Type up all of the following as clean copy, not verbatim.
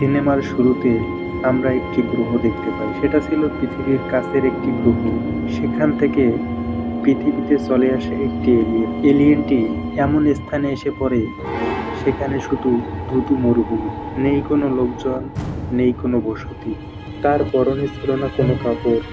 সিনেমার শুরুতে আমরা একটি গ্রহ দেখতে পাই। সেটা ছিল পৃথিবীর কাছের একটি গ্রহ। সেখান থেকে পৃথিবীতে চলে আসে একটি এলিয়েন। এলিয়েনটি এমন স্থানে এসে পড়ে, সেখানে শুধু ধুধু মরুভূমি, নেই কোনো লোকজন, নেই কোনো বসতি। তার পরনে ছিল না কোনো কাপড়,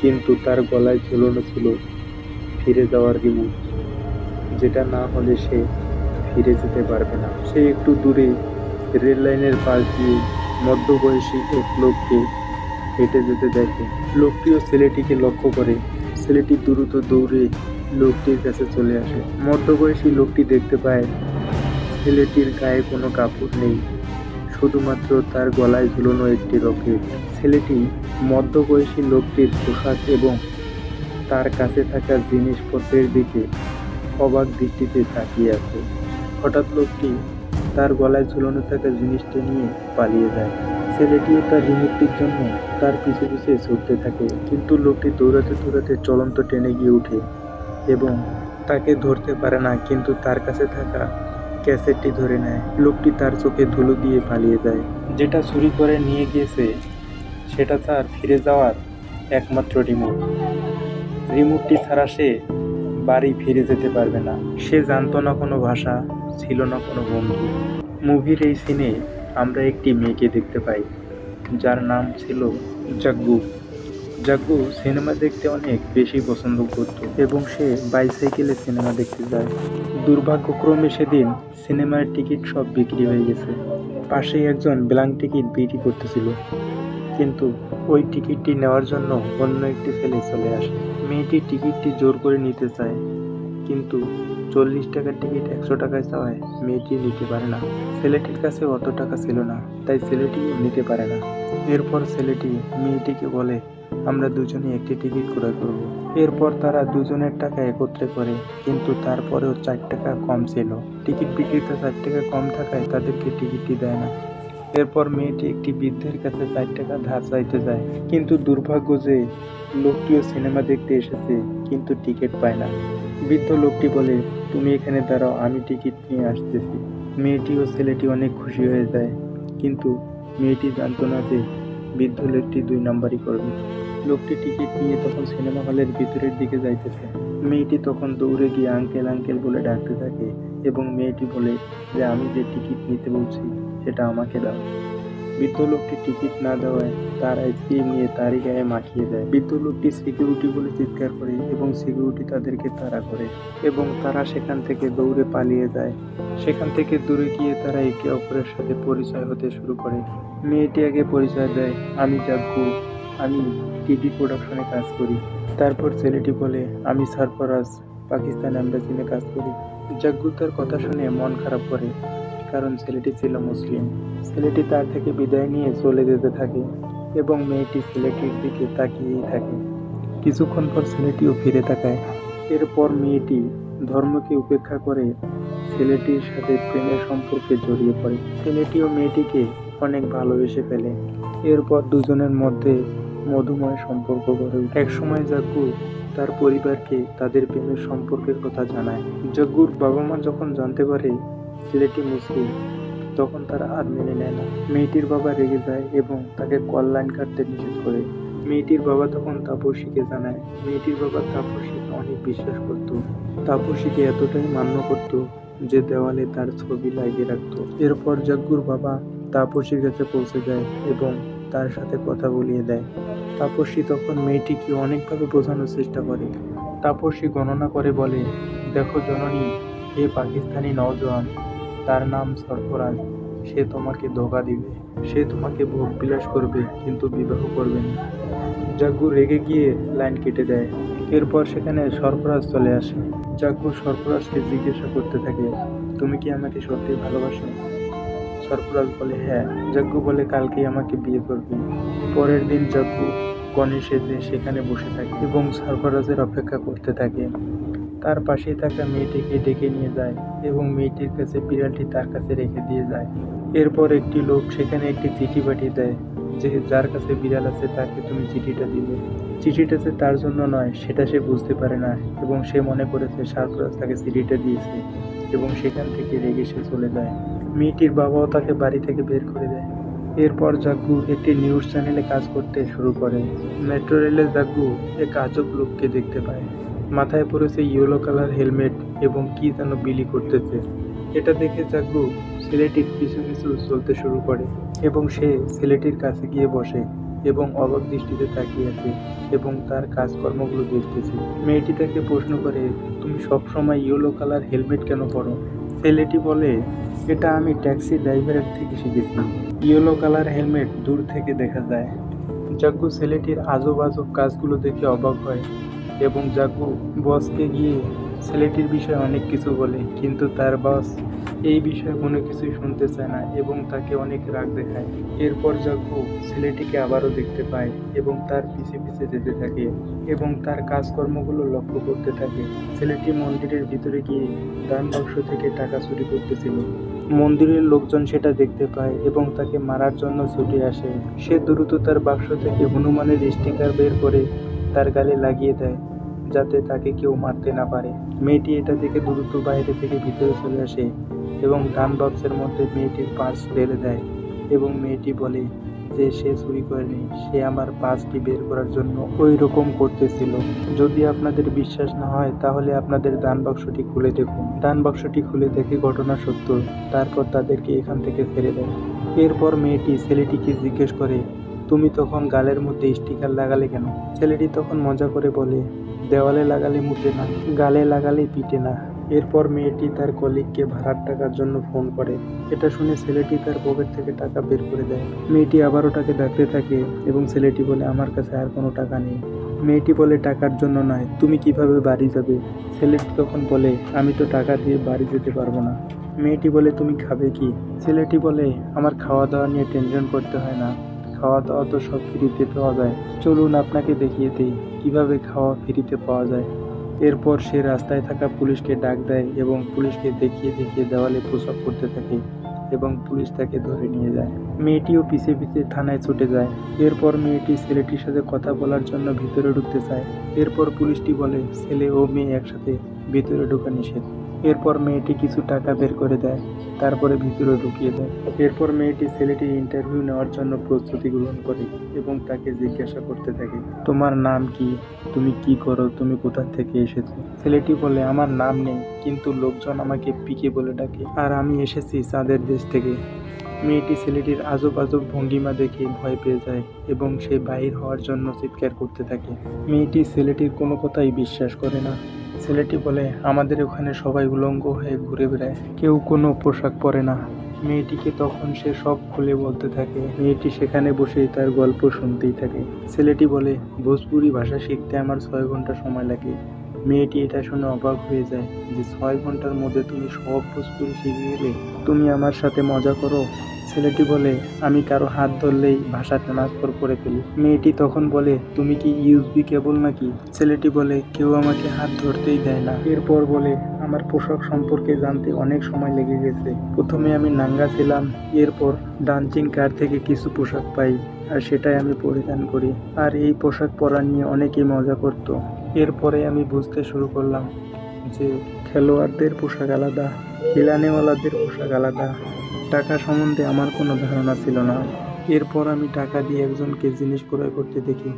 কিন্তু তার গলায় ঝুলানো ছিল ফিরে যাওয়ার রিমোট, যেটা না হলে সে ফিরে যেতে পারবে না। সে একটু দূরে রেল লাইনের পাশ দিয়ে মধ্যবয়সী এক লোককে হেঁটে যেতে দেখে। লোকটিও ছেলেটিকে লক্ষ্য করে। ছেলেটি দ্রুত দৌড়ে লোকটির কাছে চলে আসে। মধ্যবয়সী লোকটি দেখতে পায় ছেলেটির গায়ে কোনো কাপড় নেই, শুধুমাত্র তার গলায় ঝুলানো একটি রকেট। ছেলেটি মধ্যবয়সী লোকটির পোশাক এবং তার কাছে থাকা জিনিসপত্রের দিকে অবাক দৃষ্টিতে তাকিয়ে আছে। হঠাৎ লোকটি তার গলায় ঝুলানো থাকা জিনিসটা নিয়ে পালিয়ে যায়। ছেলেটিও তার রিমোটটির জন্য তার পিছু পিছে ছুটতে থাকে, কিন্তু লোকটি দৌড়াতে দৌড়াতে চলন্ত ট্রেনে গিয়ে ওঠে এবং তাকে ধরতে পারে না, কিন্তু তার কাছে থাকা ক্যাসেটটি ধরে নেয়। লোকটি তার চোখে ধুলো দিয়ে পালিয়ে যায়। যেটা চুরি করে নিয়ে গিয়েছে সেটা তার ফিরে যাওয়ার একমাত্র রিমোট। রিমোটটি ছাড়া সে বাড়ি ফিরে যেতে পারবে না। সে জানতো না কোনো ভাষা, ছিল না কোনো বন্ধু। মুভির এই সিনে আমরা একটি মেয়েকে দেখতে পাই, যার নাম ছিল জাগ্গু। জাগ্গু সিনেমা দেখতে অনেক বেশি পছন্দ করত এবং সে বাইসাইকেলে সিনেমা দেখতে যায়। দুর্ভাগ্যক্রমে সেদিন সিনেমার টিকিট সব বিক্রি হয়ে গেছে। পাশেই একজন ব্ল্যাঙ্ক টিকিট বিক্রি করতেছিল, কিন্তু ওই টিকিটটি নেওয়ার জন্য অন্য একটি ছেলে চলে আসে। মেয়েটি টিকিটটি জোর করে নিতে চায়, কিন্তু 40 টাকার টিকিট 100 টাকায় চাওয়ায় মেয়েটি নিতে পারে না। ছেলেটির কাছে অত টাকা ছিল না, তাই ছেলেটিও নিতে পারে না। এরপর ছেলেটি মেয়েটিকে বলে, আমরা দুজনে একটি টিকিট ক্রয় করব। এরপর তারা দুজনের টাকা একত্রে করে, কিন্তু তারপরেও 4 টাকা কম ছিল। টিকিট বিক্রেতা 4 টাকা কম থাকায় তাদেরকে টিকিটটি দেয় না। এরপর মেয়েটি একটি বৃদ্ধের কাছে 4 টাকা ধার চাইতে যায়, কিন্তু দুর্ভাগ্য যে লোকটিও সিনেমা দেখতে এসেছে, কিন্তু টিকিট পায় না। বৃদ্ধ লোকটি বলে, তুমি এখানে দাঁড়াও, আমি টিকিট নিয়ে আসতেছি। মেয়েটি ও ছেলেটি অনেক খুশি হয়ে যায়, কিন্তু মেয়েটি জানতো না যে বৃদ্ধ লোকটি 2 নাম্বারই করবে। লোকটি টিকিট নিয়ে তখন সিনেমা হলের ভিতরের দিকে যাইতেছে। মেয়েটি তখন দৌড়ে গিয়ে আঙ্কেল আঙ্কেল বলে ডাকতে থাকে এবং মেয়েটি বলে যে আমি যে টিকিট নিতে বলছি সেটা আমাকে দাও। বৃদ্ধ লোকটি টিকিট না দেওয়ায় তার আইসক্রিম নিয়ে তারই গায়ে মাখিয়ে দেয়। বৃদ্ধ লোকটি সিকিউরিটি বলে চিৎকার করে এবং সিকিউরিটি তাদেরকে তাড়া করে এবং তারা সেখান থেকে দৌড়ে পালিয়ে যায়। সেখান থেকে দূরে গিয়ে তারা একে অপরের সাথে পরিচয় হতে শুরু করে। মেয়েটি আগে পরিচয় দেয়, আমি জাগ্গু, আমি টিভি প্রোডাকশনে কাজ করি। তারপর ছেলেটি বলে, আমি সরফরাজ, পাকিস্তান এম্বাসিতে কাজ করি। জাগ্গু তার কথা শুনে মন খারাপ করে, কারণ ছেলেটি ছিল মুসলিম। ছেলেটি তার থেকে বিদায় নিয়ে চলে যেতে থাকে এবং মেয়েটি ছেলেটির দিকে তাকিয়েই থাকে। কিছুক্ষণ পর ছেলেটিও ফিরে তাকায়। এরপর মেয়েটি ধর্মকে উপেক্ষা করে ছেলেটির সাথে প্রেমের সম্পর্কে জড়িয়ে পড়ে। ছেলেটিও মেয়েটিকে অনেক ভালোবেসে ফেলে। এরপর দুজনের মধ্যে মধুময় সম্পর্ক গড়ে ওঠে। একসময় জাগ্গু তার পরিবারকে তাদের প্রেমের সম্পর্কের কথা জানায়। জাগ্গুর বাবা মা যখন জানতে পারে ছেলেটি মুসলিম, তখন তারা আর মেনে নেয় না। মেয়েটির বাবা রেগে যায় এবং তাকে কল লাইন কাটতে নিষেধ করে। মেয়েটির বাবা তখন তাপসীকে জানায়। মেয়েটির বাবা তাপসীকে অনেক বিশ্বাস করত, তাপসীকে এতটাই মান্য করত যে দেওয়ালে তার ছবি লাগিয়ে রাখত। এরপর জাগ্গুর বাবা তাপসীর কাছে পৌঁছে যায় এবং তার সাথে কথা বলিয়ে দেয়। তাপসী তখন মেয়েটিকে অনেকভাবে বোঝানোর চেষ্টা করে। তাপসী গণনা করে বলে, দেখো জননী, এ পাকিস্তানি নওজোয়ান, তার নাম সরফরাজ, সে তোমাকে ধোঁকা দিবে, সে তোমাকে ভোগ বিলাস করবে, কিন্তু বিবাহ করবে না। জাগ্গু রেগে গিয়ে লাইন কেটে দেয়। এরপর সেখানে সরফরাজ চলে আসে। জাগ্গু সরফরাজকে জিজ্ঞাসা করতে থাকে, তুমি কি আমাকে সত্যি ভালোবাসো? সরফরাজ বলে হ্যাঁ। জাগ্গু বলে, কালকেই আমাকে বিয়ে করবে। পরের দিন জাগ্গু কনে সেজে সেখানে বসে থাকে এবং সরফরাজের অপেক্ষা করতে থাকে। তার পাশে থাকা মেয়েটিকে ডেকে নিয়ে যায় এবং মেয়েটির কাছে বিড়ালটি তার কাছে রেখে দিয়ে যায়। এরপর একটি লোক সেখানে একটি চিঠি পাঠিয়ে দেয় যে যার কাছে বিড়াল আছে তাকে তুমি চিঠিটা দিবে। চিঠিটা যে তার জন্য নয় সেটা সে বুঝতে পারে না এবং সে মনে করেছে সরফরাজ তাকে চিঠিটা দিয়েছে এবং সেখান থেকে রেগে সে চলে যায়। মেয়েটির বাবাও তাকে বাড়ি থেকে বের করে দেয় এরপর জাগ্গু একটি নিউজ চ্যানেলে কাজ করতে শুরু করে। মেট্রো রেলে জাগ্গু এক আজব লোককে দেখতে পায়। মাথায় পড়েছে ইয়েলো কালার হেলমেট এবং কি যেন বিলি করতেছে। এটা দেখে জাগ্গু ছেলেটির পিছু পিছু চলতে শুরু করে এবং সে ছেলেটির কাছে গিয়ে বসে এবং অবাক দৃষ্টিতে তাকিয়ে আছে এবং তার কাজকর্মগুলো দেখতেছে। মেয়েটি তাকে প্রশ্ন করে, তুমি সবসময় ইয়েলো কালার হেলমেট কেন পরো? ছেলেটি বলে, এটা আমি ট্যাক্সি ড্রাইভারের থেকে শিখেছি। ইয়েলো কালার হেলমেট দূর থেকে দেখা যায়। জাগ্গু ছেলেটির আজব আজব কাজগুলো দেখে অবাক হয় এবং জাগ্গু বসকে গিয়ে ছেলেটির বিষয়ে অনেক কিছু বলে, কিন্তু তার বস এই বিষয়ে কোনো কিছুই শুনতে চায় না এবং তাকে অনেক রাগ দেখায়। এরপর জাগ্গু ছেলেটিকে আবারও দেখতে পায় এবং তার পিছে পিছে যেতে থাকে এবং তার কাজকর্মগুলো লক্ষ্য করতে থাকে। ছেলেটি মন্দিরের ভিতরে গিয়ে দান বাক্স থেকে টাকা চুরি করতেছিল। মন্দিরের লোকজন সেটা দেখতে পায় এবং তাকে মারার জন্য ছুটে আসে। সে দ্রুত তার বাক্স থেকে হনুমানের স্টিকার বের করে তার গালে লাগিয়ে দেয় যাতে তাকে কেউ মারতে না পারে। মেয়েটি এটা দেখে দ্রুত বাইরে থেকে ভিতরে চলে আসে এবং ডান বক্সের মধ্যে মেয়েটির পার্স ঢেলে দেয় এবং মেয়েটি বলে যে সে চুরি করেনি, সে আমার পার্সটি বের করার জন্য ওই রকম করতেছিল। যদি আপনাদের বিশ্বাস না হয় তাহলে আপনাদের দান বাক্সটি খুলে দেখুন। দান বাক্সটি খুলে দেখে ঘটনা সত্য। তারপর তাদেরকে এখান থেকে ছেড়ে দেয়। এরপর মেয়েটি ছেলেটিকে জিজ্ঞেস করে, তুমি তখন গালের মধ্যে স্টিকার লাগালে কেন? ছেলেটি তখন মজা করে বলে, দেওয়ালে লাগালে মুতে না, গালে লাগালে পিটে না। এরপর মেয়েটি তার কলিগকে ভাড়ার টাকার জন্য ফোন করে। এটা শুনে ছেলেটি তার পকেট থেকে টাকা বের করে দেয়। মেয়েটি আবারও তাকে ডাকতে থাকে এবং ছেলেটি বলে, আমার কাছে আর কোনো টাকা নেই। মেয়েটি বলে, টাকার জন্য নয়, তুমি কিভাবে বাড়ি যাবে? ছেলেটি তখন বলে, আমি তো টাকা দিয়ে বাড়ি যেতে পারবো না। মেয়েটি বলে, তুমি খাবে কি? ছেলেটি বলে, আমার খাওয়া দাওয়া নিয়ে টেনশন করতে হয় না, খাওয়া দাওয়া তো সব ফ্রিতে পাওয়া যায়। চলুন আপনাকে দেখিয়ে দিই কিভাবে খাওয়া ফ্রিতে পাওয়া যায়। এরপর সে রাস্তায় থাকা পুলিশকে ডাক দেয় এবং পুলিশকে দেখিয়ে দেখিয়ে দেওয়ালে প্রস্রাব করতে থাকে এবং পুলিশ তাকে ধরে নিয়ে যায়। মেয়েটিও পিছে পিছে থানায় ছুটে যায়। এরপর মেয়েটি ছেলেটির সাথে কথা বলার জন্য ভিতরে ঢুকতে চায়। এরপর পুলিশটি বলে, ছেলে ও মেয়ে একসাথে ভিতরে ঢোকা নিষেধ। এরপর মেয়েটি কিছু টাকা বের করে দেয়, তারপরে ভিতরে ঢুকিয়ে দেয়। এরপর মেয়েটি ছেলেটির ইন্টারভিউ নেওয়ার জন্য প্রস্তুতি গ্রহণ করে এবং তাকে জিজ্ঞাসা করতে থাকে, তোমার নাম কি, তুমি কি করো, তুমি কোথা থেকে এসেছো? ছেলেটি বলে, আমার নাম নেই, কিন্তু লোকজন আমাকে পিকে বলে ডাকে, আর আমি এসেছি চাঁদের দেশ থেকে। মেয়েটি ছেলেটির আজব আজব ভঙ্গিমা দেখে ভয় পেয়ে যায় এবং সে বাহির হওয়ার জন্য চিৎকার করতে থাকে। মেয়েটি ছেলেটির কোনো কথাই বিশ্বাস করে না। ছেলেটি বলে, আমাদের ওখানে সবাই উলঙ্গ হয়ে ঘুরে বেড়ায়, কেউ কোনো পোশাক পরে না। মেয়েটিকে তখন সে সব খুলে বলতে থাকে। মেয়েটি সেখানে বসে তার গল্প শুনতেই থাকে। ছেলেটি বলে, ভোজপুরি ভাষা শিখতে আমার 6 ঘন্টা সময় লাগে। মেয়েটি এটা শুনে অবাক হয়ে যায় যে 6 ঘন্টার মধ্যে তুমি সব ভোজপুরি শিখে গেলে, তুমি আমার সাথে মজা করো। ছেলেটি বলে, আমি কারো হাত ধরলেই ভাষা ট্রান্সফার করে ফেলি। মেয়েটি তখন বলে, তুমি কি ইউএসবি কেবল নাকি? ছেলেটি বলে, কেউ আমাকে হাত ধরতেই দেয় না। এরপর বলে, আমার পোশাক সম্পর্কে জানতে অনেক সময় লেগে গেছে। প্রথমে আমি নাঙ্গা ছিলাম, এরপর ডান্সিং কার থেকে কিছু পোশাক পাই আর সেটাই আমি পরিধান করি, আর এই পোশাক পরা নিয়ে অনেকেই মজা করত। এরপরে আমি বুঝতে শুরু করলাম যে খেলোয়াড়দের পোশাক আলাদা, হিলানেওয়ালাদের পোশাক আলাদা। টাকা সম্বন্ধে আমার কোনো ধারণা ছিল না। এরপর আমি টাকা দিয়ে একজনকে জিনিস ক্রয় করতে দেখি।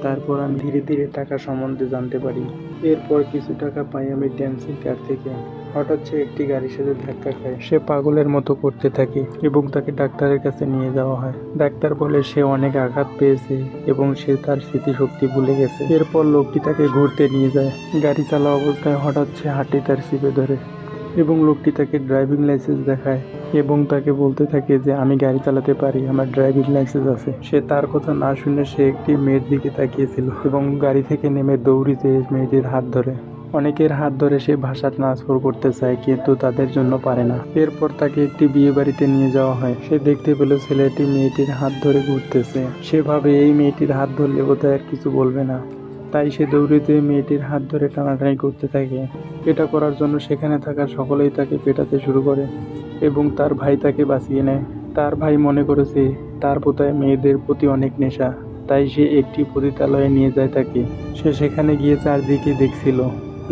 তারপর আমি ধীরে ধীরে টাকা সম্বন্ধে জানতে পারি। এরপর কিছু টাকা পাই আমি ড্যান্সিং কার থেকে। হঠাৎ সে একটি গাড়ির সাথে ধাক্কা খায়। সে পাগলের মতো করতে থাকে এবং তাকে ডাক্তারের কাছে নিয়ে যাওয়া হয়। ডাক্তার বলে সে অনেক আঘাত পেয়েছে এবং সে তার স্মৃতিশক্তি ভুলে গেছে। এরপর লোকটি তাকে ঘুরতে নিয়ে যায়। গাড়ি চালা অবস্থায় হঠাৎ সে হাঁটি তার চিপে ধরে এবং লোকটি তাকে ড্রাইভিং লাইসেন্স দেখায় এবং তাকে বলতে থাকে যে আমি গাড়ি চালাতে পারি, আমার ড্রাইভিং লাইসেন্স আছে। সে তার কথা না শুনে সে একটি মেয়ের দিকে তাকিয়েছিল এবং গাড়ি থেকে নেমে দৌড়ে যেয়ে মেয়েটির হাত ধরে। অনেকের হাত ধরে সে ভাষা ট্রান্সফার করতে চায় কিন্তু তাদের জন্য পারে না। এরপর তাকে একটি বিয়ে বাড়িতে নিয়ে যাওয়া হয়। সে দেখতে পেল ছেলেটি মেয়েটির হাত ধরে ঘুরতেছে। সে ভাবে এই মেয়েটির হাত ধরলে বোধহয় আর কিছু বলবে না, তাই সে দৌড়ে যেয়ে মেয়েটির হাত ধরে টানাটানি করতে থাকে। এটা করার জন্য সেখানে থাকা সকলেই তাকে পেটাতে শুরু করে এবং তার ভাই তাকে বাঁচিয়ে নেয়। তার ভাই মনে করেছে তার বোধহয় মেয়েদের প্রতি অনেক নেশা, তাই সে একটি পতিতালয়ে নিয়ে যায় তাকে। সে সেখানে গিয়ে চারদিকে দেখছিল।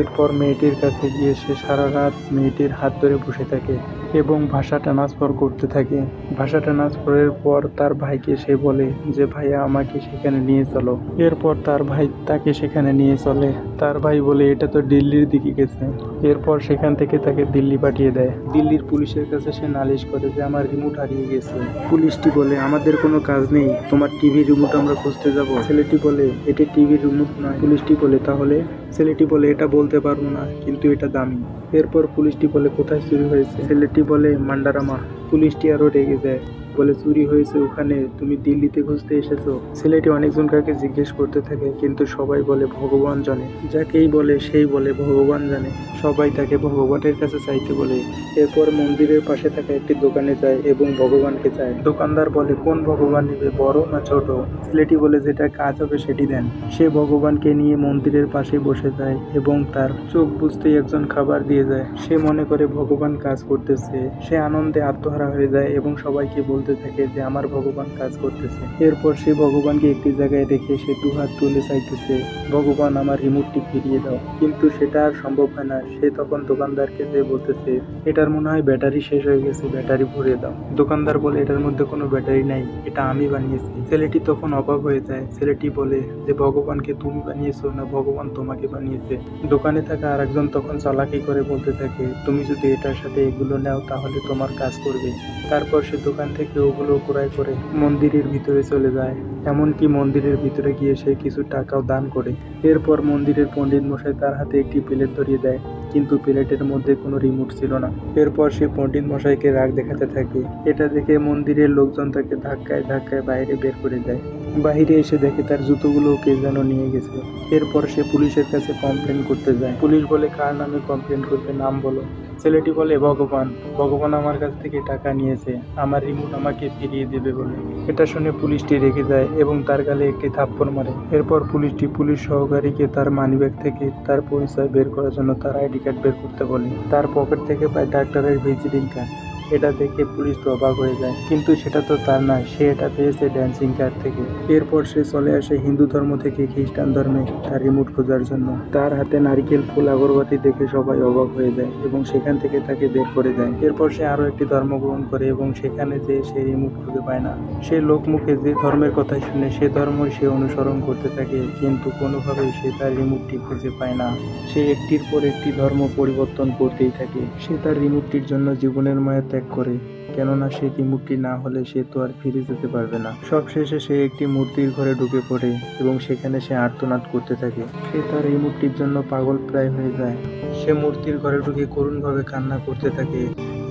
এরপর মেয়েটির কাছে গিয়ে সে সারা রাত মেয়েটির হাত ধরে বসে থাকে এবং ভাষা ট্রান্সফার করতে থাকে। ভাষা ট্রান্সফারের পর তার ভাইকে সে বলে যে ভাইয়া আমাকে সেখানে নিয়ে চলো। এরপর তার ভাই তাকে সেখানে নিয়ে চলে। তার ভাই বলে এটা তো দিল্লির দিকে গেছে। এরপর সেখান থেকে তাকে দিল্লি পাঠিয়ে দেয়। দিল্লির পুলিশের কাছে সে নালিশ করে যে আমার রিমোট হারিয়ে গেছে। পুলিশটি বলে আমাদের কোনো কাজ নেই, তোমার টিভির রিমোট আমরা খুঁজতে যাব। ছেলেটি বলে এটি টিভির রিমোট নয়। পুলিশটি বলে তাহলে? ছেলেটি বলে এটা বলতে পারবো না, কিন্তু এটা দামি। এরপর পুলিশটি বলে কোথায় চুরি হয়েছে? ছেলেটি বলে মান্ডারামা। পুলিশটি আরো রেগে যায়, বলে চুরি হয়েছে ওখানে, তুমি দিল্লিতে খুঁজতে এসেছো? ছেলেটি অনেকজন কাকে জিজ্ঞেস করতে থাকে, কিন্তু সবাই বলে ভগবান জানে। যাকেই বলে সেই বলে ভগবান জানে। সবাই তাকে ভগবানের কাছে চাইতে বলে। এরপর মন্দিরের পাশে থাকা একটি দোকানে যায় এবং ভগবানকে চায়। দোকানদার বলে কোন ভগবান নেবে, বড় না ছোট? ছেলেটি বলে যেটা কাজ হবে সেটি দেন। সে ভগবানকে নিয়ে মন্দিরের পাশে বসে যায় এবং তার চোখ বুঝতেই একজন খাবার দিয়ে যায়। সে মনে করে ভগবান কাজ করতেছে। সে আনন্দে আত্মহারা হয়ে যায় এবং সবাইকে বলতে থাকে যে আমার ভগবান কাজ করতেছে। এরপর সে ভগবানকে একটি জায়গায় রেখে সে দুহাত তুলে চাইতেছে, ভগবান আমার রিমোটটি ফিরিয়ে দাও। কিন্তু সেটা আর সম্ভব হয় না। সে তখন দোকানদারকে যে বলতেছে এটার মনে হয় ব্যাটারি শেষ হয়ে গেছে, ব্যাটারি ভরিয়ে দাও। দোকানদার বলে এটার মধ্যে কোনো ব্যাটারি নাই, এটা আমি বানিয়েছি। ছেলেটি তখন অবাক হয়ে যায়। ছেলেটি বলে যে ভগবানকে তুমি বানিয়েছো না ভগবান তোমাকে বানিয়েছে? দোকানে থাকা আরেকজন তখন চালাকি করে বলতে থাকে তুমি যদি এটার সাথে এগুলো নাও তাহলে তোমার কাজ করবে। তারপর সে দোকান থেকে ওগুলো ক্রয় করে মন্দিরের ভিতরে চলে যায়। এমনকি মন্দিরের ভিতরে গিয়ে সে কিছু টাকাও দান করে। এরপর মন্দিরের পণ্ডিত মশাই তার হাতে একটি প্লেট ধরিয়ে দেয়, কিন্তু প্লেটের মধ্যে কোনো রিমোট ছিল না। এরপর সে পণ্ডিত মশাইকে রাগ দেখাতে থাকে। এটা দেখে মন্দিরের লোকজন তাকে ধাক্কায় ধাক্কায় বাইরে বের করে দেয়। বাইরে এসে দেখে তার জুতোগুলো কে যেন নিয়ে গেছে। এরপর সে পুলিশের কাছে কমপ্লেন করতে যায়। পুলিশ বলে কার নামে কমপ্লেন করবে, নাম বলো। ছেলেটি বলে ভগবান। ভগবান আমার কাছ থেকে টাকা নিয়েছে, আমার রিমোট আমাকে ফিরিয়ে দেবে বলে। এটা শুনে পুলিশটি রেগে যায় এবং তার গালে একটি থাপ্পড় মারে। এরপর পুলিশটি পুলিশ সহকারীকে তার মানিব্যাগ থেকে তার পরিচয় বের করার জন্য তার আইডি কার্ড বের করতে বলে। তার পকেট থেকে পায় ডাক্তারের ভিজিটিং কার্ড। এটা দেখে পুলিশ তো অবাক হয়ে যায়, কিন্তু সেটা তো তার নয়, সে এটা পেয়েছে ড্যান্সিং কার থেকে। এরপর সে চলে আসে হিন্দু ধর্ম থেকে খ্রিস্টান ধর্মে তার রিমোট খোঁজার জন্য। তার হাতে নারিকেল ফুল আগরবাতি দেখে সবাই অবাক হয়ে যায় এবং সেখান থেকে তাকে বের করে দেয়। এরপর সে আরো একটি ধর্ম গ্রহণ করে এবং সেখানে যে সে রিমোট খুঁজে পায় না। সে লোকমুখে যে ধর্মের কথা শুনে সে ধর্মই সে অনুসরণ করতে থাকে, কিন্তু কোনোভাবেই সে তার রিমোটটি খুঁজে পায় না। সে একটির পর একটি ধর্ম পরিবর্তন করতেই থাকে। সে তার রিমোটটির জন্য জীবনের মায়া ত্যাগ করে, কেননা সে রিমোটটি না হলে সে তো আর ফিরে যেতে পারবে না। সবশেষে সে একটি মূর্তির ঘরে ঢুকে পড়ে এবং সেখানে সে আর্তনাদ করতে থাকে। সে তার রিমোটটির জন্য পাগল প্রায় হয়ে যায়। সে মূর্তির ঘরে ঢুকে করুণভাবে কান্না করতে থাকে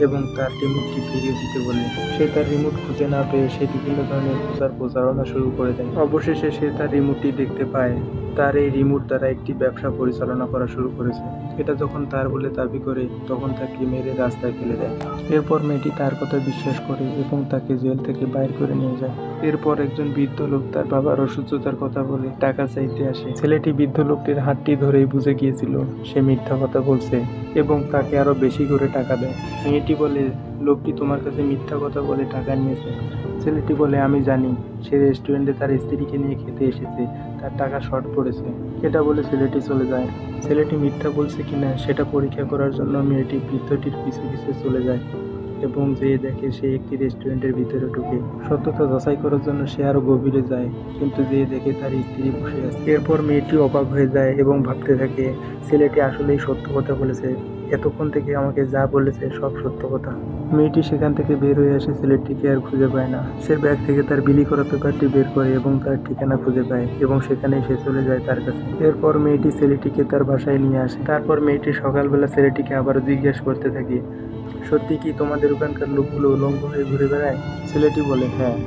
এবং তার রিমোটটি ফিরিয়ে দিতে বলে। সে তার রিমোট খুঁজে না পেয়ে সে বিভিন্ন ধরনের প্রচারণা শুরু করে দেয়। অবশেষে সে তার রিমোটটি দেখতে পায়। তার এই রিমোট দ্বারা একটি ব্যবসা পরিচালনা করা শুরু করেছে। এটা যখন তার বলে দাবি করে তখন তাকে মেরে রাস্তায় ফেলে দেয়। এরপর মেয়েটি তার কথা বিশ্বাস করে এবং তাকে জেল থেকে বাইর করে নিয়ে যায়। এরপর একজন বৃদ্ধ লোক তার বাবার অসুস্থতার কথা বলে টাকা চাইতে আসে। ছেলেটি বৃদ্ধ লোকটির হাতটি ধরেই বুঝে গিয়েছিল সে মিথ্যা কথা বলছে এবং তাকে আরো বেশি করে টাকা দেয়। মেয়েটি বলে লোকটি তোমার কাছে মিথ্যা কথা বলে টাকা নিয়েছে। ছেলেটি বলে আমি জানি, সে রেস্টুরেন্টে তার স্ত্রীকে নিয়ে খেতে এসেছে, তার টাকা শর্ট পড়েছে। এটা বলে ছেলেটি চলে যায়। ছেলেটি মিথ্যা বলছে কিনা সেটা পরীক্ষা করার জন্য মেয়েটি বৃদ্ধটির পিছু পিছু চলে যায় এবং যে দেখে সে একটি রেস্টুরেন্টের ভিতরে ঢুকে। সত্যতা যাচাই করার জন্য সে আরো গভীরে যায়, কিন্তু যে দেখে তার স্ত্রী বসে আছে। এরপর মেয়েটি অবাক হয়ে যায় এবং ভাবতে থাকে ছেলেটি আসলেই সত্য কথা বলেছে, এতক্ষণ থেকে আমাকে যা বলেছে সব সত্য কথা। মেয়েটি সেখান থেকে বের হয়ে আসে, ছেলেটিকে আর খুঁজে পায় না। সে ব্যাগ থেকে তার বিলি করা পেপারটি বের করে এবং তার ঠিকানা খুঁজে পায় এবং সেখানে সে চলে যায় তার কাছে। এরপর মেয়েটি ছেলেটিকে তার বাসায় নিয়ে আসে। তারপর মেয়েটি সকালবেলা ছেলেটিকে আবারও জিজ্ঞেস করতে থাকে, সত্যি কি তোমাদের ওখানকার লোকগুলো উলঙ্গ হয়ে ঘুরে বেড়ায়? ছেলেটি বলে হ্যাঁ।